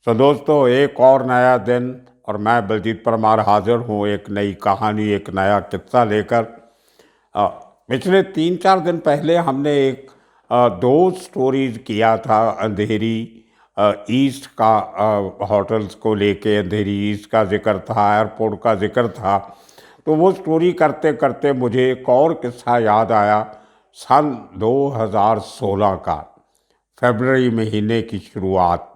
तो दोस्तों, एक और नया दिन और मैं बलजीत परमार हाजिर हूँ एक नई कहानी, एक नया किस्सा लेकर। अ, पिछले 3-4 दिन पहले हमने एक दो स्टोरीज किया था। अंधेरी ईस्ट का होटल्स को लेके अंधेरी ईस्ट का जिक्र था, एयरपोर्ट का जिक्र था। तो वो स्टोरी करते करते मुझे एक और किस्सा याद आया। सन 2016 का फरवरी महीने की शुरुआत,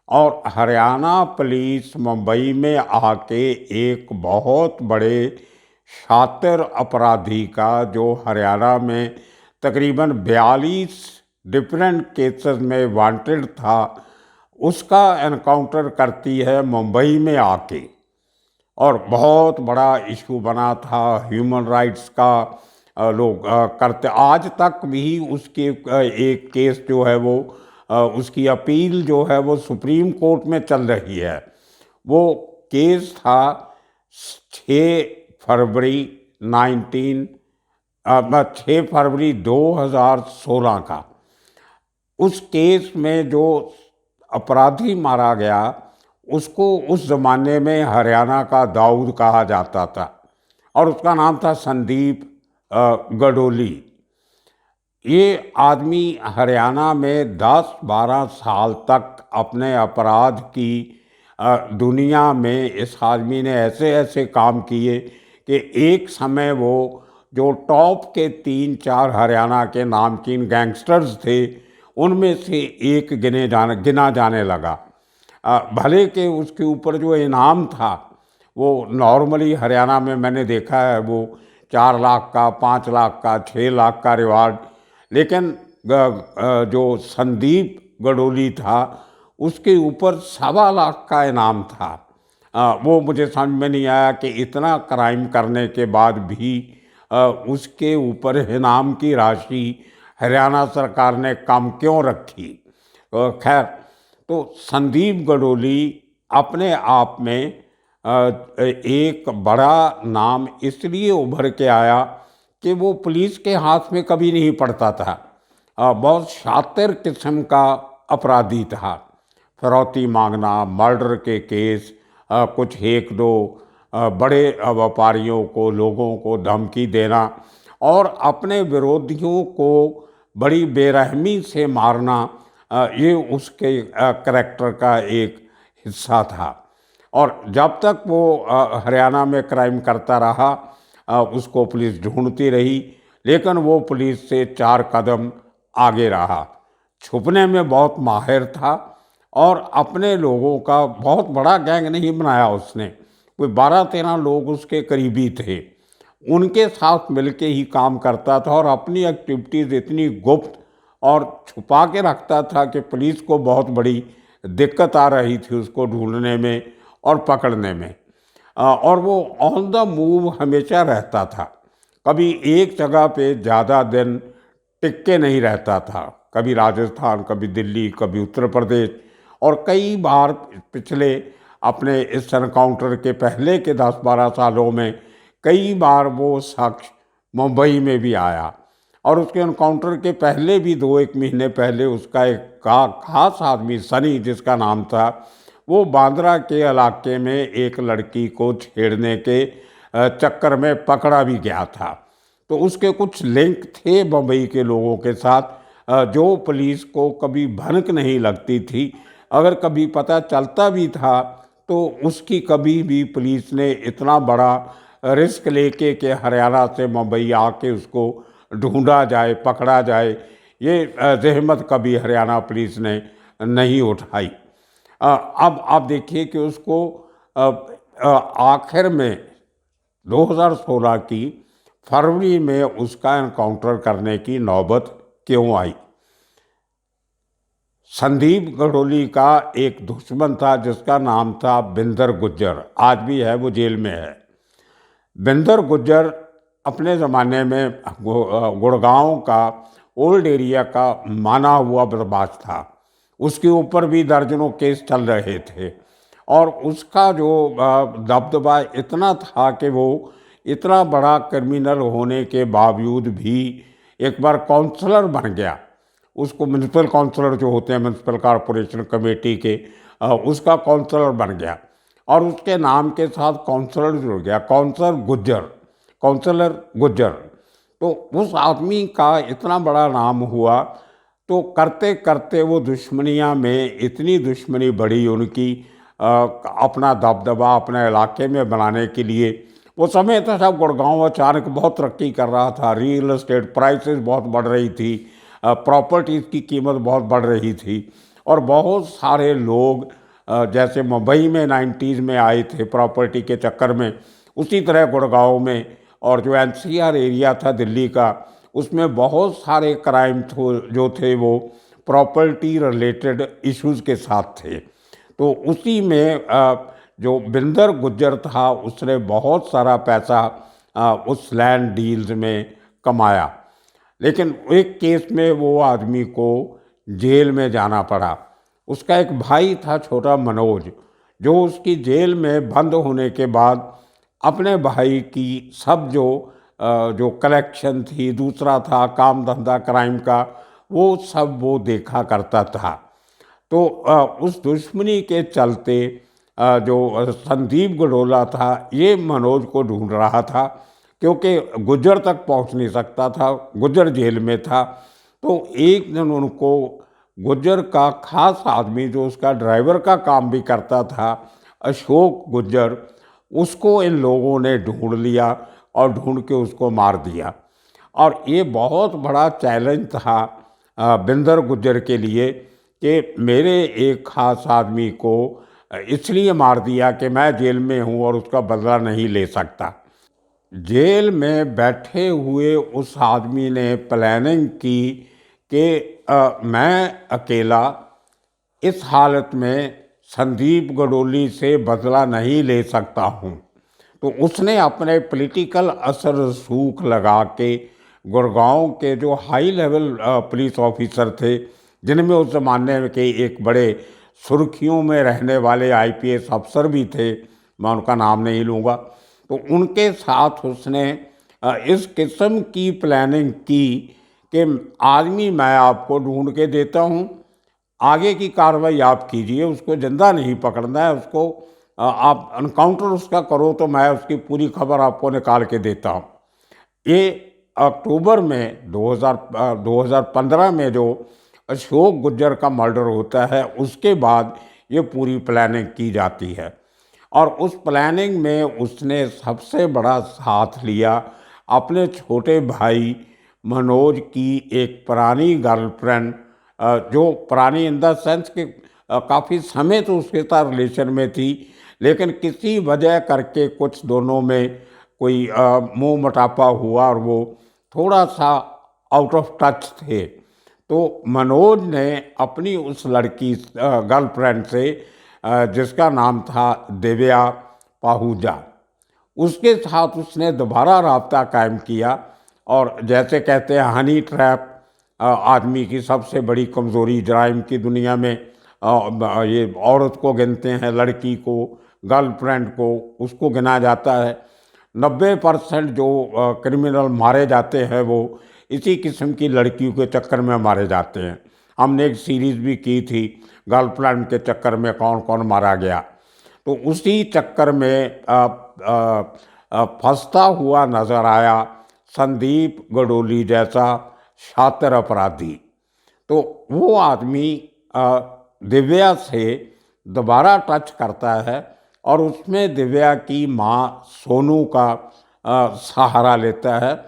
और हरियाणा पुलिस मुंबई में आके एक बहुत बड़े शातिर अपराधी का, जो हरियाणा में तकरीबन 42 डिफरेंट केसेस में वांटेड था, उसका एनकाउंटर करती है मुंबई में आके। और बहुत बड़ा इशू बना था ह्यूमन राइट्स का। लोग करते आज तक भी उसके एक केस जो है वो उसकी अपील जो है वो सुप्रीम कोर्ट में चल रही है। वो केस था 6 फरवरी 2016 का। उस केस में जो अपराधी मारा गया, उसको उस ज़माने में हरियाणा का दाऊद कहा जाता था, और उसका नाम था संदीप गडोली। ये आदमी हरियाणा में 10-12 साल तक अपने अपराध की दुनिया में, इस आदमी ने ऐसे ऐसे काम किए कि एक समय वो जो टॉप के 3-4 हरियाणा के नामचीन गैंगस्टर्स थे, उनमें से एक गिना जाने लगा। भले कि उसके ऊपर जो इनाम था वो नॉर्मली हरियाणा में मैंने देखा है वो 4 लाख का, 5 लाख का, 6 लाख का रिवार्ड। लेकिन जो संदीप गडोली था उसके ऊपर 1.25 लाख का इनाम था। वो मुझे समझ में नहीं आया कि इतना क्राइम करने के बाद भी उसके ऊपर इनाम की राशि हरियाणा सरकार ने कम क्यों रखी। खैर, तो संदीप गडोली अपने आप में एक बड़ा नाम इसलिए उभर के आया कि वो पुलिस के हाथ में कभी नहीं पड़ता था। बहुत शातिर किस्म का अपराधी था। फिरौती मांगना, मर्डर के केस, कुछ एक दो बड़े व्यापारियों को, लोगों को धमकी देना, और अपने विरोधियों को बड़ी बेरहमी से मारना, ये उसके करैक्टर का एक हिस्सा था। और जब तक वो हरियाणा में क्राइम करता रहा, उसको पुलिस ढूंढती रही, लेकिन वो पुलिस से 4 कदम आगे रहा। छुपने में बहुत माहिर था, और अपने लोगों का बहुत बड़ा गैंग नहीं बनाया उसने। कोई 12-13 लोग उसके करीबी थे, उनके साथ मिलके ही काम करता था, और अपनी एक्टिविटीज़ इतनी गुप्त और छुपा के रखता था कि पुलिस को बहुत बड़ी दिक्कत आ रही थी उसको ढूंढने में और पकड़ने में। और वो ऑन द मूव हमेशा रहता था। कभी एक जगह पे ज़्यादा दिन टिक के नहीं रहता था। कभी राजस्थान, कभी दिल्ली, कभी उत्तर प्रदेश, और कई बार पिछले अपने इस एनकाउंटर के पहले के 10-12 सालों में कई बार वो शख्स मुंबई में भी आया। और उसके एनकाउंटर के पहले भी 2-1 महीने पहले उसका एक खास आदमी सनी, जिसका नाम था, वो बांद्रा के इलाके में एक लड़की को छेड़ने के चक्कर में पकड़ा भी गया था। तो उसके कुछ लिंक थे बम्बई के लोगों के साथ, जो पुलिस को कभी भनक नहीं लगती थी। अगर कभी पता चलता भी था तो उसकी कभी भी पुलिस ने इतना बड़ा रिस्क लेके कि हरियाणा से मुंबई आके उसको ढूंढा जाए, पकड़ा जाए, ये जहमत कभी हरियाणा पुलिस ने नहीं उठाई। अब आप देखिए कि उसको आखिर में 2016 की फरवरी में उसका एनकाउंटर करने की नौबत क्यों आई। संदीप गडोली का एक दुश्मन था जिसका नाम था बिंदर गुज्जर, आज भी है, वो जेल में है। बिंदर गुज्जर अपने ज़माने में गुड़गांव का ओल्ड एरिया का माना हुआ बदमाश था। उसके ऊपर भी दर्जनों केस चल रहे थे, और उसका जो दबदबा इतना था कि वो इतना बड़ा क्रिमिनल होने के बावजूद भी एक बार काउंसलर बन गया। उसको म्यूनसिपल काउंसलर जो होते हैं म्यूनसिपल कॉरपोरेशन कमेटी के, उसका काउंसलर बन गया और उसके नाम के साथ काउंसलर जुड़ गया, काउंसलर गुज्जर। तो उस आदमी का इतना बड़ा नाम हुआ, तो करते करते वो दुश्मनियाँ में इतनी दुश्मनी बढ़ी उनकी, अपना दबदबा अपने इलाके में बनाने के लिए। वो समय था जब गुड़गांव अचानक बहुत तरक्की कर रहा था, रियल एस्टेट प्राइसेस बहुत बढ़ रही थी, प्रॉपर्टीज़ की कीमत बहुत बढ़ रही थी, और बहुत सारे लोग जैसे मुंबई में 90s में आए थे प्रॉपर्टी के चक्कर में, उसी तरह गुड़गांव में और जो एनसीआर एरिया था दिल्ली का, उसमें बहुत सारे क्राइम जो थे वो प्रॉपर्टी रिलेटेड इश्यूज़ के साथ थे। तो उसी में जो बिंदर गुज्जर था उसने बहुत सारा पैसा उस लैंड डील्स में कमाया। लेकिन एक केस में वो आदमी को जेल में जाना पड़ा। उसका एक भाई था छोटा मनोज, जो उसकी जेल में बंद होने के बाद अपने भाई की सब जो कलेक्शन थी, दूसरा था काम धंधा क्राइम का, वो सब वो देखा करता था। तो उस दुश्मनी के चलते जो संदीप गडोला था ये मनोज को ढूंढ रहा था, क्योंकि गुज्जर तक पहुंच नहीं सकता था, गुज्जर जेल में था। तो एक दिन उनको गुज्जर का खास आदमी जो उसका ड्राइवर का काम भी करता था, अशोक गुज्जर, उसको इन लोगों ने ढूंढ लिया और ढूंढ के उसको मार दिया। और ये बहुत बड़ा चैलेंज था बिंदर गुज्जर के लिए कि मेरे एक खास आदमी को इसलिए मार दिया कि मैं जेल में हूँ और उसका बदला नहीं ले सकता। जेल में बैठे हुए उस आदमी ने प्लानिंग की कि मैं अकेला इस हालत में संदीप गडोली से बदला नहीं ले सकता हूँ। तो उसने अपने पॉलिटिकल असर रसूख लगा के गुड़गांव के जो हाई लेवल पुलिस ऑफिसर थे, जिनमें उस ज़माने के एक बड़े सुर्खियों में रहने वाले आईपीएस अफसर भी थे, मैं उनका नाम नहीं लूँगा, तो उनके साथ उसने इस किस्म की प्लानिंग की कि आदमी मैं आपको ढूंढ के देता हूँ, आगे की कार्रवाई आप कीजिए, उसको जिंदा नहीं पकड़ना है, उसको आप अनकाउंटर उसका करो तो मैं उसकी पूरी खबर आपको निकाल के देता हूँ। ये अक्टूबर में 2015 में जो अशोक गुज्जर का मर्डर होता है उसके बाद ये पूरी प्लानिंग की जाती है। और उस प्लानिंग में उसने सबसे बड़ा साथ लिया अपने छोटे भाई मनोज की एक पुरानी गर्लफ्रेंड, जो पुरानी इन द सेंस कि काफ़ी समय तो उसके साथ रिलेशन में थी, लेकिन किसी वजह करके कुछ दोनों में कोई मुँह मोटापा हुआ और वो थोड़ा सा आउट ऑफ टच थे। तो मनोज ने अपनी उस लड़की गर्लफ्रेंड से जिसका नाम था दिव्या पाहूजा, उसके साथ उसने दोबारा राब्ता कायम किया। और जैसे कहते हैं हनी ट्रैप आदमी की सबसे बड़ी कमज़ोरी जराइम की दुनिया में, ये औरत को गिनते हैं, लड़की को, गर्लफ्रेंड को, उसको गिना जाता है। 90% जो क्रिमिनल मारे जाते हैं वो इसी किस्म की लड़कियों के चक्कर में मारे जाते हैं। हमने एक सीरीज़ भी की थी गर्लफ्रेंड के चक्कर में कौन कौन मारा गया। तो उसी चक्कर में फंसता हुआ नज़र आया संदीप गडोली जैसा शातिर अपराधी। तो वो आदमी दिव्या से दोबारा टच करता है और उसमें दिव्या की माँ सोनू का सहारा लेता है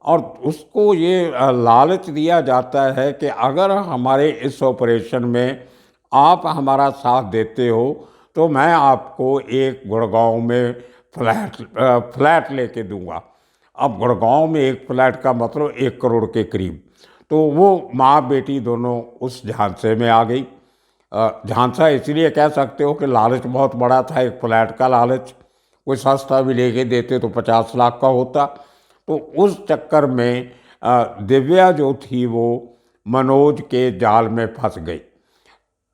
और उसको ये लालच दिया जाता है कि अगर हमारे इस ऑपरेशन में आप हमारा साथ देते हो तो मैं आपको एक गुड़गांव में फ्लैट लेके दूंगा। अब गुड़गांव में एक फ्लैट का मतलब 1 करोड़ के करीब। तो वो माँ बेटी दोनों उस झांसे में आ गई। झांसा इसलिए कह सकते हो कि लालच बहुत बड़ा था, एक फ्लैट का लालच, कोई सस्ता भी लेके देते तो 50 लाख का होता। तो उस चक्कर में दिव्या जो थी वो मनोज के जाल में फंस गई।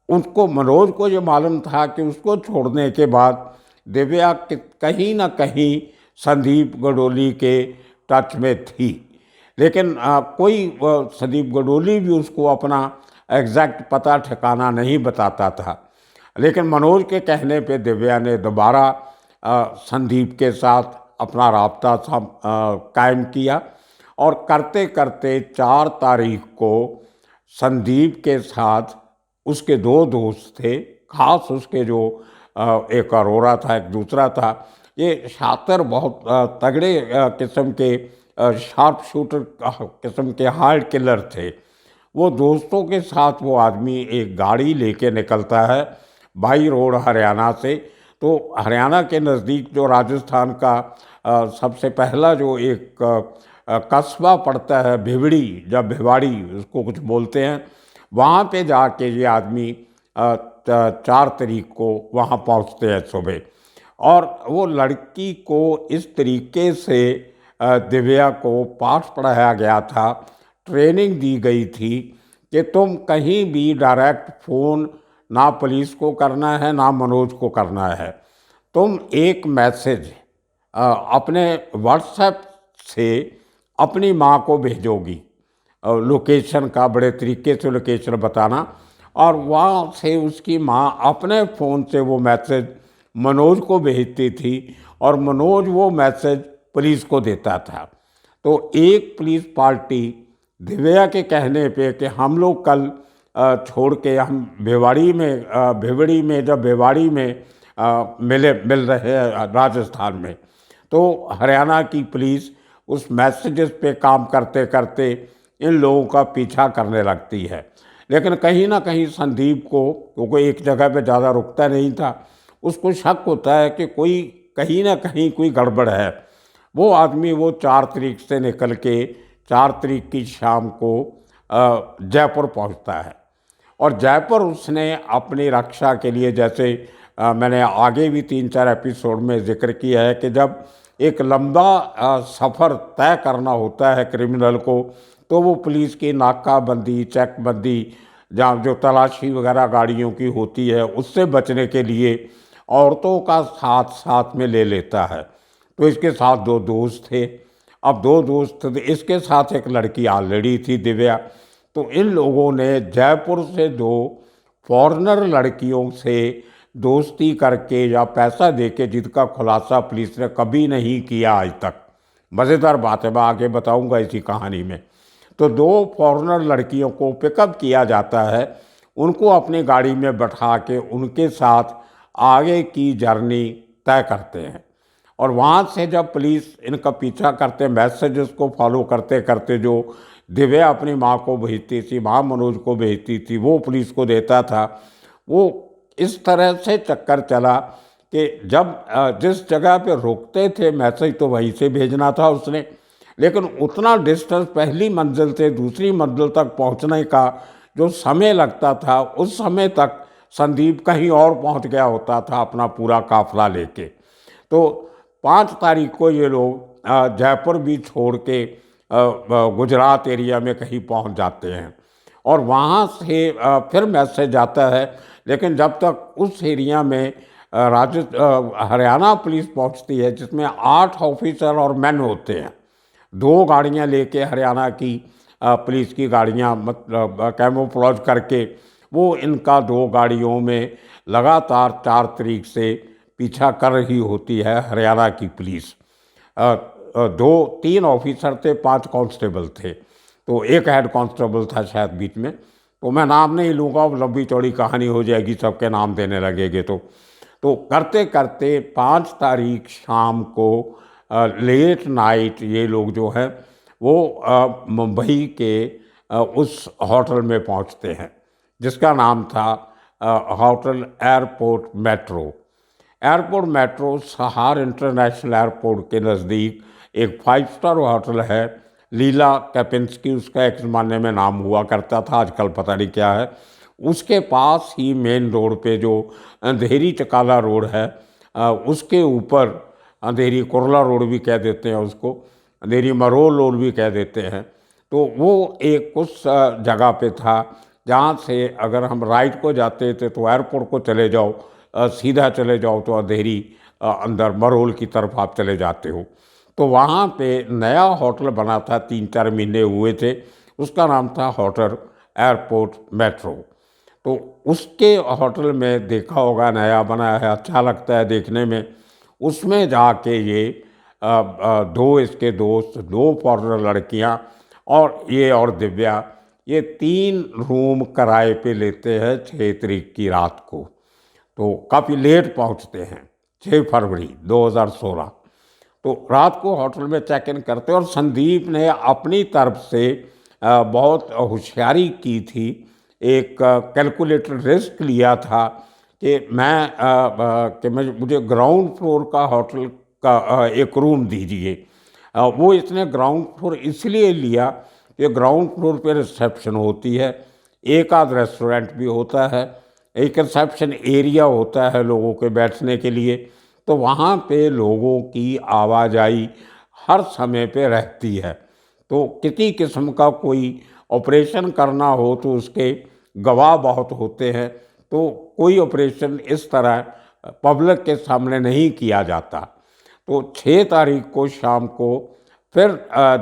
उसको, मनोज को ये मालूम था कि उसको छोड़ने के बाद दिव्या कहीं ना कहीं संदीप गडोली के टच में थी, लेकिन संदीप गडोली भी उसको अपना एग्जैक्ट पता ठिकाना नहीं बताता था। लेकिन मनोज के कहने पे दिव्या ने दोबारा संदीप के साथ अपना राब्ता कायम किया और करते करते 4 तारीख को संदीप के साथ उसके 2 दोस्त थे, खास उसके जो एक अरोरा था, एक दूसरा था। ये शातिर बहुत तगड़े किस्म के शार्प शूटर किस्म के हार्ड किलर थे। वो दोस्तों के साथ वो आदमी एक गाड़ी लेके निकलता है बाई रोड हरियाणा से। तो हरियाणा के नज़दीक जो राजस्थान का सबसे पहला जो एक कस्बा पड़ता है भिवड़ी, जब भिवाड़ी उसको कुछ बोलते हैं, वहाँ पे जाके ये आदमी 4 तारीख को वहाँ पहुँचते हैं सुबह। और वो लड़की को इस तरीके से दिव्या को पाठ पढ़ाया गया था, ट्रेनिंग दी गई थी कि तुम कहीं भी डायरेक्ट फ़ोन ना पुलिस को करना है ना मनोज को करना है। तुम एक मैसेज अपने व्हाट्सएप से अपनी माँ को भेजोगी, लोकेशन का बड़े तरीके से लोकेशन बताना, और वहाँ से उसकी माँ अपने फ़ोन से वो मैसेज मनोज को भेजती थी और मनोज वो मैसेज पुलिस को देता था। तो एक पुलिस पार्टी दिव्या के कहने पे कि हम लोग कल छोड़ के हम भिवड़ी में जब भिवाड़ी में मिल रहे हैं राजस्थान में, तो हरियाणा की पुलिस उस मैसेजेस पे काम करते करते इन लोगों का पीछा करने लगती है। लेकिन कहीं ना कहीं संदीप को, क्योंकि एक जगह पे ज़्यादा रुकता नहीं था, उसको शक होता है कि कोई कहीं ना कहीं कोई गड़बड़ है। वो आदमी वो 4 तारीख से निकल के 4 तारीख की शाम को जयपुर पहुंचता है। और जयपुर उसने अपनी रक्षा के लिए, जैसे मैंने आगे भी 3-4 एपिसोड में जिक्र किया है कि जब एक लंबा सफ़र तय करना होता है क्रिमिनल को, तो वो पुलिस की नाकाबंदी, चेकबंदी, जहाँ जो तलाशी वगैरह गाड़ियों की होती है, उससे बचने के लिए औरतों का साथ साथ में ले लेता है। तो इसके साथ 2 दोस्त थे। अब 2 दोस्त थे, इसके साथ एक लड़की ऑलरेडी थी, दिव्या। तो इन लोगों ने जयपुर से 2 फॉरेनर लड़कियों से दोस्ती करके या पैसा देके, जिसका खुलासा पुलिस ने कभी नहीं किया आज तक। मज़ेदार बात है, मैं आगे बताऊंगा इसी कहानी में। तो 2 फॉरेनर लड़कियों को पिकअप किया जाता है, उनको अपनी गाड़ी में बैठा के उनके साथ आगे की जर्नी तय करते हैं। और वहाँ से जब पुलिस इनका पीछा करते, मैसेजेस को फॉलो करते करते जो दिव्या अपनी माँ को भेजती थी, माँ मनोज को भेजती थी, वो पुलिस को देता था। वो इस तरह से चक्कर चला कि जब जिस जगह पे रुकते थे मैसेज तो वहीं से भेजना था उसने, लेकिन उतना डिस्टेंस पहली मंजिल से दूसरी मंजिल तक पहुंचने का जो समय लगता था, उस समय तक संदीप कहीं और पहुंच गया होता था अपना पूरा काफिला लेके। तो 5 तारीख को ये लोग जयपुर भी छोड़ के गुजरात एरिया में कहीं पहुंच जाते हैं और वहाँ से फिर मैसेज आता है। लेकिन जब तक उस एरिया में हरियाणा पुलिस पहुंचती है, जिसमें 8 ऑफिसर और मैन होते हैं, 2 गाड़ियां लेके हरियाणा की पुलिस की गाड़ियां, मतलब कैमोफ्लेज करके वो इनका 2 गाड़ियों में लगातार 4 तारीख से पीछा कर रही होती है हरियाणा की पुलिस। 2-3 ऑफिसर थे, 5 कांस्टेबल थे, तो एक हेड कांस्टेबल था शायद बीच में। तो मैं नाम नहीं लूँगा, लंबी चौड़ी कहानी हो जाएगी, सबके नाम देने लगेंगे। तो करते करते 5 तारीख शाम को लेट नाइट ये लोग जो हैं वो मुंबई के उस होटल में पहुंचते हैं, जिसका नाम था hotel airport metro. Airport metro Sahar international airport के नज़दीक एक 5 स्टार होटल है, लीला कैपिंस्की उसका एक ज़माने में नाम हुआ करता था, आजकल पता नहीं क्या है। उसके पास ही मेन रोड पे जो अंधेरी चकाला रोड है, उसके ऊपर, अंधेरी कुरला रोड भी कह देते हैं उसको, अंधेरी मरोल रोड भी कह देते हैं, तो वो एक उस जगह पे था जहाँ से अगर हम राइट को जाते थे तो एयरपोर्ट को चले जाओ, सीधा चले जाओ तो अंधेरी अंदर मरोल की तरफ आप चले जाते हो। तो वहाँ पे नया होटल बना था, 3-4 महीने हुए थे, उसका नाम था होटल एयरपोर्ट मेट्रो। तो उसके होटल में देखा होगा, नया बना है, अच्छा लगता है देखने में। उसमें जाके ये दो इसके दोस्त, दो फॉरेनर लड़कियां और ये और दिव्या, ये 3 रूम किराए पे लेते हैं 6 तारीख की रात को। तो काफ़ी लेट पहुंचते हैं, 6 फरवरी 2016। तो रात को होटल में चेक इन करते, और संदीप ने अपनी तरफ से बहुत होशियारी की थी, एक कैलकुलेटेड रिस्क लिया था कि मुझे ग्राउंड फ्लोर का होटल का एक रूम दीजिए। वो इसने ग्राउंड फ्लोर इसलिए लिया कि ग्राउंड फ्लोर पे रिसेप्शन होती है, एक आध रेस्टोरेंट भी होता है, एक रिसेप्शन एरिया होता है लोगों के बैठने के लिए। तो वहाँ पे लोगों की आवाजाही हर समय पे रहती है। तो किसी किस्म का कोई ऑपरेशन करना हो तो उसके गवाह बहुत होते हैं। तो कोई ऑपरेशन इस तरह पब्लिक के सामने नहीं किया जाता। तो 6 तारीख को शाम को फिर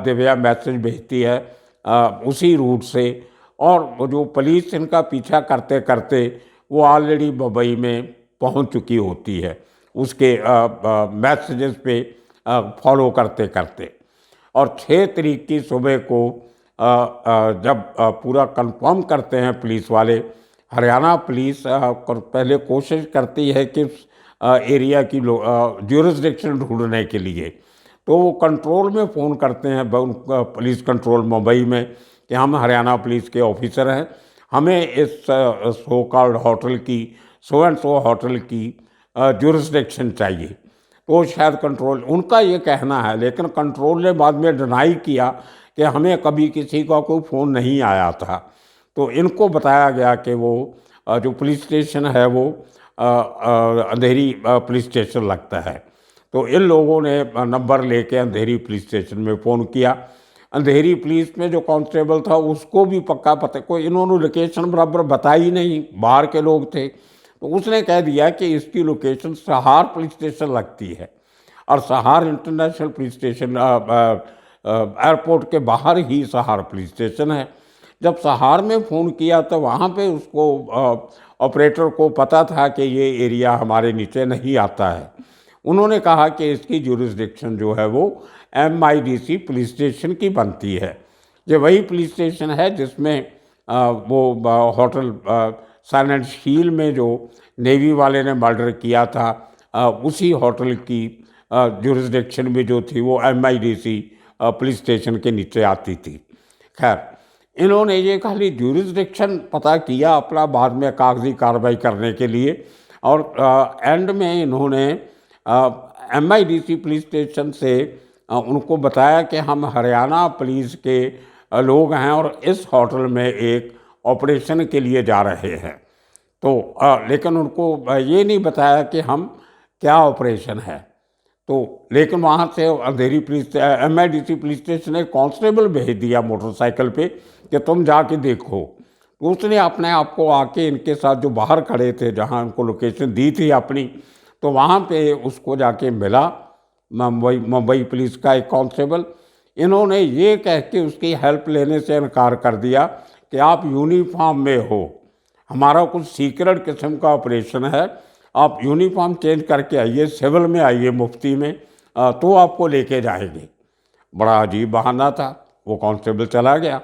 दिव्या मैसेज भेजती है उसी रूट से, और वो जो पुलिस इनका पीछा करते करते वो ऑलरेडी मुंबई में पहुंच चुकी होती है, उसके मैसेजेस पे फॉलो करते करते। और 6 तारीख की सुबह को जब पूरा कंफर्म करते हैं पुलिस वाले, हरियाणा पुलिस पहले कोशिश करती है कि एरिया की ज्यूरिसडिक्शन ढूंढने के लिए। तो वो कंट्रोल में फ़ोन करते हैं, पुलिस कंट्रोल मुंबई में, कि हम हरियाणा पुलिस के ऑफिसर हैं, हमें इस सो कॉल्ड होटल की, सो एंड सो होटल की ज्यूरिसडिक्शन चाहिए। तो शायद कंट्रोल, उनका ये कहना है, लेकिन कंट्रोल ने बाद में डिनाई किया कि हमें कभी किसी का कोई फ़ोन नहीं आया था। तो इनको बताया गया कि वो जो पुलिस स्टेशन है वो अंधेरी पुलिस स्टेशन लगता है। तो इन लोगों ने नंबर लेके अंधेरी पुलिस स्टेशन में फ़ोन किया। अंधेरी पुलिस में जो कांस्टेबल था उसको भी पक्का पता, कोई इन्होंने लोकेशन बराबर बताई नहीं, बाहर के लोग थे। तो उसने कह दिया कि इसकी लोकेशन सहार पुलिस स्टेशन लगती है, और सहार इंटरनेशनल पुलिस स्टेशन एयरपोर्ट के बाहर ही सहार पुलिस स्टेशन है। जब सहार में फ़ोन किया तो वहाँ पे उसको ऑपरेटर को पता था कि ये एरिया हमारे नीचे नहीं आता है। उन्होंने कहा कि इसकी ज्यूरिसडिक्शन जो है वो MIDC पुलिस स्टेशन की बनती है। ये वही पुलिस स्टेशन है जिसमें वो होटल साइलेंट शील में जो नेवी वाले ने मर्डर किया था, उसी होटल की ज्यूरिसडिक्शन भी जो थी वो MIDC पुलिस स्टेशन के नीचे आती थी। खैर, इन्होंने ये खाली ज्यूरिसडिक्शन पता किया अपना, बाद में कागजी कार्रवाई करने के लिए, और एंड में इन्होंने MIDC पुलिस स्टेशन से उनको बताया कि हम हरियाणा पुलिस के लोग हैं और इस होटल में एक ऑपरेशन के लिए जा रहे हैं। तो लेकिन उनको ये नहीं बताया कि हम क्या ऑपरेशन है। तो लेकिन वहाँ से अंधेरी पुलिस MIDC पुलिस स्टेशन ने कांस्टेबल भेज दिया मोटरसाइकिल पे कि तुम जाके देखो। तो उसने अपने आप को आके इनके साथ जो बाहर खड़े थे, जहाँ उनको लोकेशन दी थी अपनी, तो वहाँ पे उसको जाके मिला मुंबई पुलिस का एक कांस्टेबल। इन्होंने ये कह के उसकी हेल्प लेने से इनकार कर दिया कि आप यूनिफॉर्म में हो, हमारा कुछ सीक्रेट किस्म का ऑपरेशन है, आप यूनिफॉर्म चेंज करके आइए, सिविल में आइए मुफ्ती में, तो आपको लेके जाएंगे। बड़ा अजीब बहाना था। वो कांस्टेबल चला गया।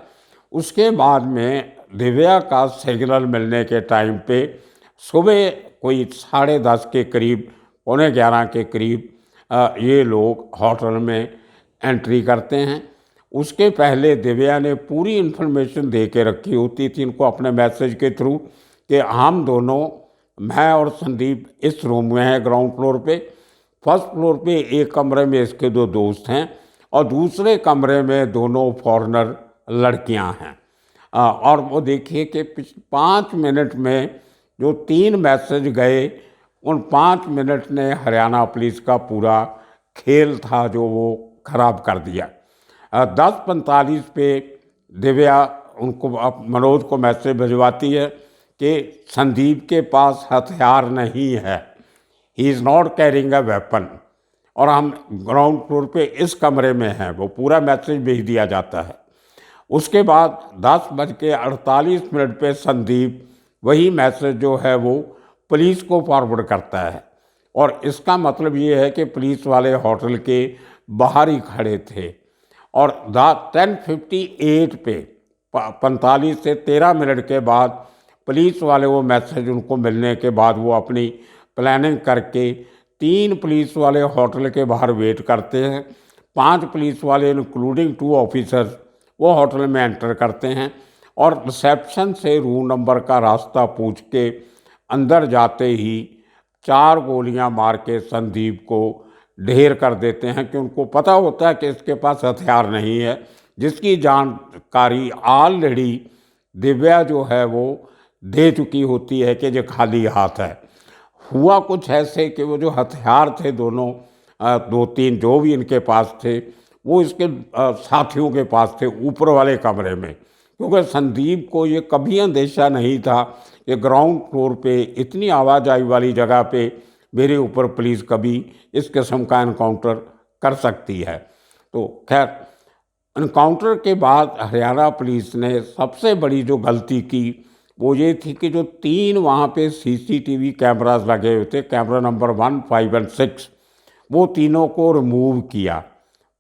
उसके बाद में दिव्या का सिग्नल मिलने के टाइम पे सुबह कोई 10:30 के करीब, 11:15 के करीब ये लोग होटल में एंट्री करते हैं। उसके पहले दिव्या ने पूरी इन्फॉर्मेशन दे के रखी होती थी इनको अपने मैसेज के थ्रू कि हम दोनों, मैं और संदीप इस रूम में हैं ग्राउंड फ्लोर पे। फर्स्ट फ्लोर पे एक कमरे में इसके 2 दोस्त हैं और दूसरे कमरे में 2 फॉरेनर लड़कियां हैं। और वो देखिए कि 5 मिनट में जो 3 मैसेज गए, उन 5 मिनट ने हरियाणा पुलिस का पूरा खेल था जो वो खराब कर दिया। 10:45 पे दिव्या उनको मनोज को मैसेज भिजवाती है कि संदीप के पास हथियार नहीं है, he is not carrying a weapon, और हम ग्राउंड फ्लोर पे इस कमरे में हैं। वो पूरा मैसेज भेज दिया जाता है। उसके बाद 10:48 पे संदीप वही मैसेज जो है वो पुलिस को फॉरवर्ड करता है। और इसका मतलब ये है कि पुलिस वाले होटल के बाहर ही खड़े थे और 10:58 पे 45 से 13 मिनट के बाद पुलिस वाले वो मैसेज उनको मिलने के बाद वो अपनी प्लानिंग करके 3 पुलिस वाले होटल के बाहर वेट करते हैं। 5 पुलिस वाले इंक्लूडिंग 2 ऑफिसर्स वो होटल में एंटर करते हैं और रिसेप्शन से रूम नंबर का रास्ता पूछ के अंदर जाते ही 4 गोलियां मार के संदीप को ढेर कर देते हैं कि उनको पता होता है कि इसके पास हथियार नहीं है, जिसकी जानकारी ऑलरेडी दिव्या जो है वो दे चुकी होती है कि ये खाली हाथ है। हुआ कुछ ऐसे कि वो जो हथियार थे दोनों 2-3 जो भी इनके पास थे वो इसके साथियों के पास थे ऊपर वाले कमरे में, क्योंकि संदीप को ये कभी अंदेशा नहीं था कि ग्राउंड फ्लोर पे इतनी आवाजाही वाली जगह पे मेरे ऊपर पुलिस कभी इस किस्म का इनकाउंटर कर सकती है। तो खैर इनकाउंटर के बाद हरियाणा पुलिस ने सबसे बड़ी जो गलती की वो ये थी कि जो 3 वहाँ पे सीसीटीवी कैमरास लगे हुए थे, कैमरा नंबर 1, 5 और 6, वो तीनों को रिमूव किया।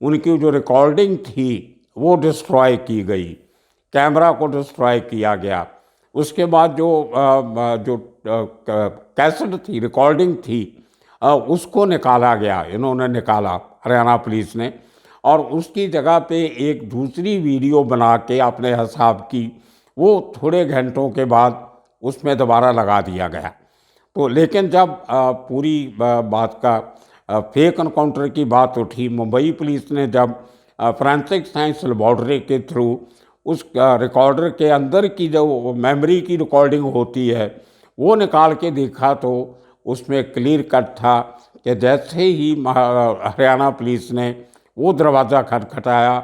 उनकी जो रिकॉर्डिंग थी वो डिस्ट्रॉय की गई, कैमरा को डिस्ट्रॉय किया गया। उसके बाद जो कैसेट थी, रिकॉर्डिंग थी, उसको निकाला गया, इन्होंने निकाला हरियाणा पुलिस ने, और उसकी जगह पे एक दूसरी वीडियो बना के अपने हिसाब की वो थोड़े घंटों के बाद उसमें दोबारा लगा दिया गया। तो लेकिन जब पूरी बात का फेक एनकाउंटर की बात उठी, मुंबई पुलिस ने जब फोरेंसिक साइंस लेबॉर्ट्री के थ्रू उस रिकॉर्डर के अंदर की जो मेमोरी की रिकॉर्डिंग होती है वो निकाल के देखा तो उसमें क्लियर कट था कि जैसे ही हरियाणा पुलिस ने वो दरवाज़ा खटखटाया,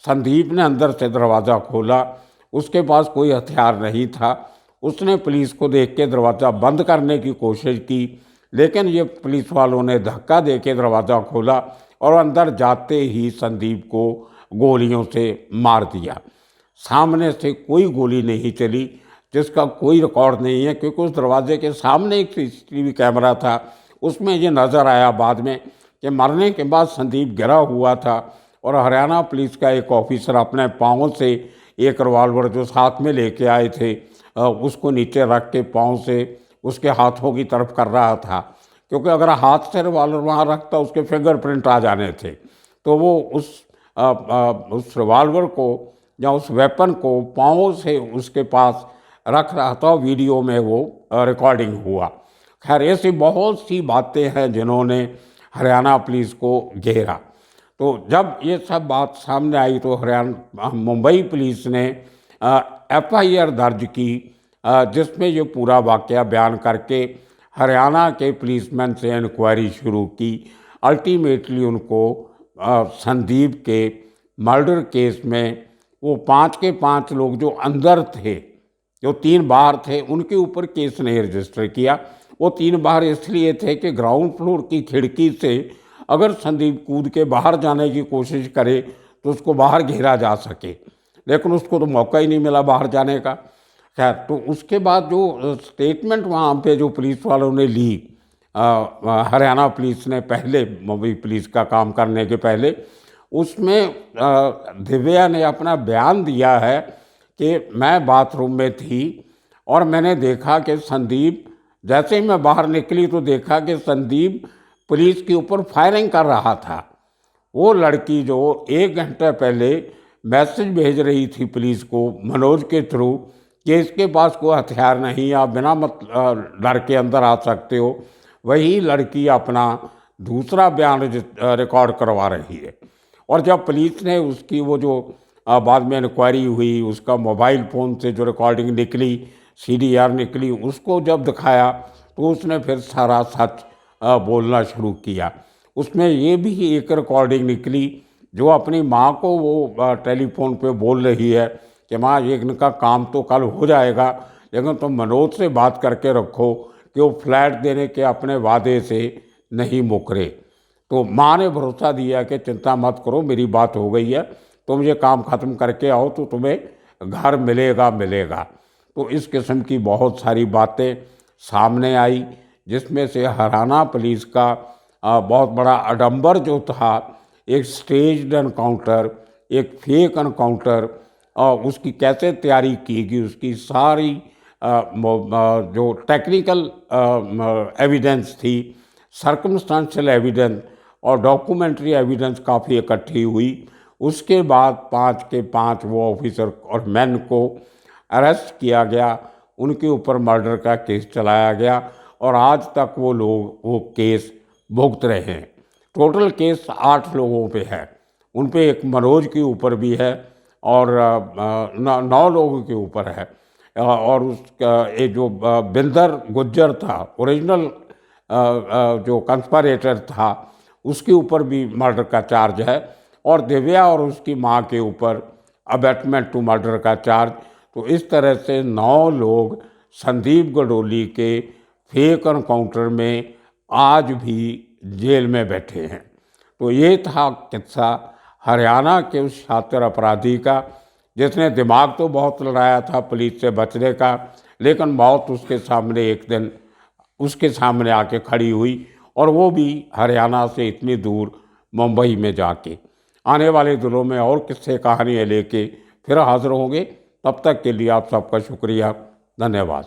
संदीप ने अंदर से दरवाज़ा खोला, उसके पास कोई हथियार नहीं था। उसने पुलिस को देख के दरवाज़ा बंद करने की कोशिश की, लेकिन ये पुलिस वालों ने धक्का दे के दरवाज़ा खोला और अंदर जाते ही संदीप को गोलियों से मार दिया। सामने से कोई गोली नहीं चली, जिसका कोई रिकॉर्ड नहीं है, क्योंकि उस दरवाजे के सामने एक सीसीटीवी कैमरा था, उसमें ये नज़र आया बाद में कि मरने के बाद संदीप गिरा हुआ था और हरियाणा पुलिस का एक ऑफिसर अपने पाँव से एक रिवॉल्वर जो साथ में लेके आए थे उसको नीचे रख के पाँव से उसके हाथों की तरफ कर रहा था, क्योंकि अगर हाथ से रिवॉल्वर वहाँ रखता उसके फिंगरप्रिंट आ जाने थे। तो वो उस रिवॉल्वर को या उस वेपन को पाँव से उसके पास रख रहा था। वीडियो में वो रिकॉर्डिंग हुआ। खैर ऐसी बहुत सी बातें हैं जिन्होंने हरियाणा पुलिस को घेरा। तो जब ये सब बात सामने आई तो मुंबई पुलिस ने FIR दर्ज की, जिसमें ये पूरा वाकया बयान करके हरियाणा के पुलिसमैन से इंक्वायरी शुरू की। अल्टीमेटली उनको संदीप के मर्डर केस में वो 5 के 5 लोग जो अंदर थे, जो 3 बाहर थे, उनके ऊपर केस नहीं रजिस्टर किया। वो 3 बाहर इसलिए थे कि ग्राउंड फ्लोर की खिड़की से अगर संदीप कूद के बाहर जाने की कोशिश करे तो उसको बाहर घेरा जा सके, लेकिन उसको तो मौका ही नहीं मिला बाहर जाने का। खैर तो उसके बाद जो स्टेटमेंट वहाँ पे जो पुलिस वालों ने ली, हरियाणा पुलिस ने पहले मुंबई पुलिस का काम करने के पहले, उसमें दिव्या ने अपना बयान दिया है कि मैं बाथरूम में थी और मैंने देखा कि संदीप, जैसे ही मैं बाहर निकली तो देखा कि संदीप पुलिस के ऊपर फायरिंग कर रहा था। वो लड़की जो 1 घंटे पहले मैसेज भेज रही थी पुलिस को मनोज के थ्रू कि इसके पास कोई हथियार नहीं, आप बिना डर के अंदर आ सकते हो, वही लड़की अपना दूसरा बयान रिकॉर्ड करवा रही है। और जब पुलिस ने उसकी वो जो बाद में इंक्वायरी हुई, उसका मोबाइल फ़ोन से जो रिकॉर्डिंग निकली, CDR निकली, उसको जब दिखाया तो उसने फिर सारा सच बोलना शुरू किया। उसमें ये भी एक रिकॉर्डिंग निकली जो अपनी माँ को वो टेलीफोन पे बोल रही है कि माँ ये इनका काम तो कल हो जाएगा, लेकिन तुम मनोज से बात करके रखो कि वो फ्लैट देने के अपने वादे से नहीं मुकरे। तो माँ ने भरोसा दिया कि चिंता मत करो, मेरी बात हो गई है, तुम ये काम ख़त्म करके आओ तो तुम्हें घर मिलेगा। तो इस किस्म की बहुत सारी बातें सामने आई, जिसमें से हरियाणा पुलिस का बहुत बड़ा आडंबर जो था, एक स्टेज्ड एनकाउंटर, एक फेक एनकाउंटर, उसकी कैसे तैयारी की गई, उसकी सारी जो टेक्निकल एविडेंस थी, सर्कमस्टेंशियल एविडेंस और डॉक्यूमेंट्री एविडेंस काफ़ी इकट्ठी हुई। उसके बाद 5 के 5 वो ऑफिसर और मैन को अरेस्ट किया गया, उनके ऊपर मर्डर का केस चलाया गया और आज तक वो लोग वो केस भुगत रहे हैं। टोटल केस 8 लोगों पे है, उन पे एक मनोज के ऊपर भी है और 9 लोगों के ऊपर है। और उसका ये जो बिंदर गुज्जर था, ओरिजिनल जो कंस्पिरेटर था, उसके ऊपर भी मर्डर का चार्ज है और दिव्या और उसकी माँ के ऊपर अबैटमेंट टू मर्डर का चार्ज। तो इस तरह से 9 लोग संदीप गडोली के फेक एनकाउंटर में आज भी जेल में बैठे हैं। तो ये था किस्सा हरियाणा के उस छात्र अपराधी का, जिसने दिमाग तो बहुत लड़ाया था पुलिस से बचने का, लेकिन मौत उसके सामने एक दिन उसके सामने आके खड़ी हुई, और वो भी हरियाणा से इतनी दूर मुंबई में जाके। आने वाले दिनों में और किस्से कहानियाँ लेके फिर हाजिर होंगे। तब तक के लिए आप सबका शुक्रिया, धन्यवाद।